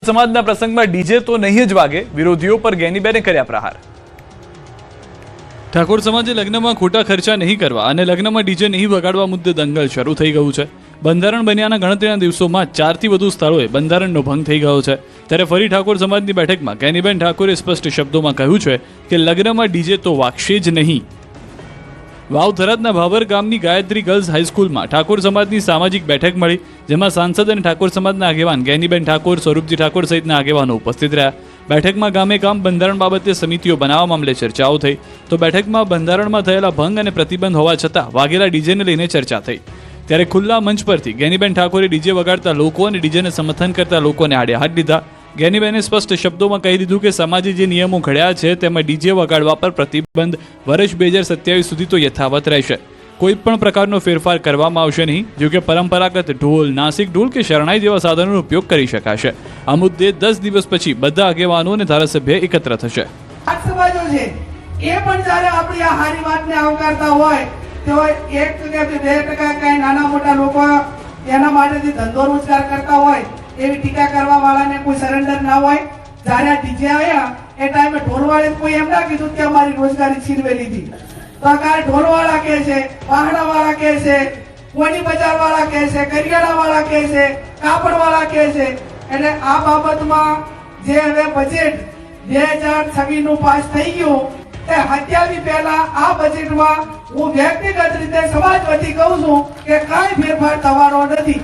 સમાજના પ્રસંગમાં ડીજે તો નહીં જ વાગે, વિરોધીઓ પર ગેનીબેને કર્યા પ્રહાર। ઠાકોર સમાજે લગ્નમાં ખોટા ખર્ચા નહીં કરવા અને લગ્નમાં ડીજે નહીં વગાડવા મુદ્દે દંગલ શરૂ થઈ ગયું છે। બંધારણ બન્યાના ગણતરીના દિવસોમાં 4થી વધુ સ્થળોએ બંધારણનો ભંગ થઈ ગયો છે। ત્યારે ફરી ઠાકોર સમાજની બેઠકમાં ગેનીબેન ઠાકોરે સ્પષ્ટ શબ્દોમાં કહ્યું છે કે લગ્નમાં ડીજે તો વાગશે જ નહીં। વાવ થરાદના ભાભર ગામની ગાયત્રી ગર્લ્સ હાઈસ્કૂલમાં ઠાકોર સમાજની સામાજિક બેઠક મળી, જેમાં સાંસદ અને ઠાકોર સમાજના આગેવાન ગેનીબેન ઠાકોર, સ્વરૂપજી ઠાકોર સહિતના આગેવાનો ઉપસ્થિત રહ્યા। બેઠકમાં ગામે ગામ બંધારણ બાબતે સમિતિઓ બનાવવા મામલે ચર્ચાઓ થઈ, તો બેઠકમાં બંધારણમાં થયેલા ભંગ અને પ્રતિબંધ હોવા છતાં વાગેલા ડીજેને લઈને ચર્ચા થઈ। ત્યારે ખુલ્લા મંચ પરથી ગેનીબેન ઠાકોરે ડીજે વગાડતા લોકો અને ડીજેને સમર્થન કરતા લોકોને આડે હાથ લીધા। ગેનીબેને સ્પષ્ટ શબ્દોમાં કહી દીધું કે સમાજે જે નિયમો ઘડ્યા છે તેમાં ડીજે વગાડવા પર પ્રતિબંધ વર્ષ 2027 સુધી તો યથાવત રહેશે। કોઈ પણ પ્રકારનો ફેરફાર કરવામાં આવશે નહીં, જો કે પરંપરાગત ઢોલ, નાસિક ઢોલ કે શરણાઈ જેવા સાધનોનો ઉપયોગ કરી શકાશે। આ મુદ્દે 10 દિવસ પછી બધા આગેવાનો અને ધારાસભ્ય એકત્ર થશે। સમાજો છે એ પણ જ્યારે આપણી આ હારી વાતને આવકારતા હોય તો 1% કે 2% કઈ નાના મોટા લોકો એના માટેથી ધંધો રોજગાર કરતા હોય એવી ટીકા કરવા વાળાને કોઈ સરેન્ડર ના હોય। જ્યારે આ ડીજે આવ્યા એ ટાઈમે ઢોલવાળે કોઈ એમ ના કીધું કે અમારી રોજગારી છીનવી લીધી, તો આ ઢોલવાળા કહે છે, વાહણાવાળા કહે છે, કોની બજાર વાળા કહે છે, કરિયાણા વાળા કહે છે, કાપડ વાળા કહે છે। એટલે આ બાબતમાં જે હવે બજેટ 2026 નું પાસ થઈ ગયું એ હત્યાવી પહેલા આ બજેટમાં હું વ્યક્તિગત રીતે સમાજ વતી કહું છું કે કાંઈ ફેરફાર થવાનો નથી।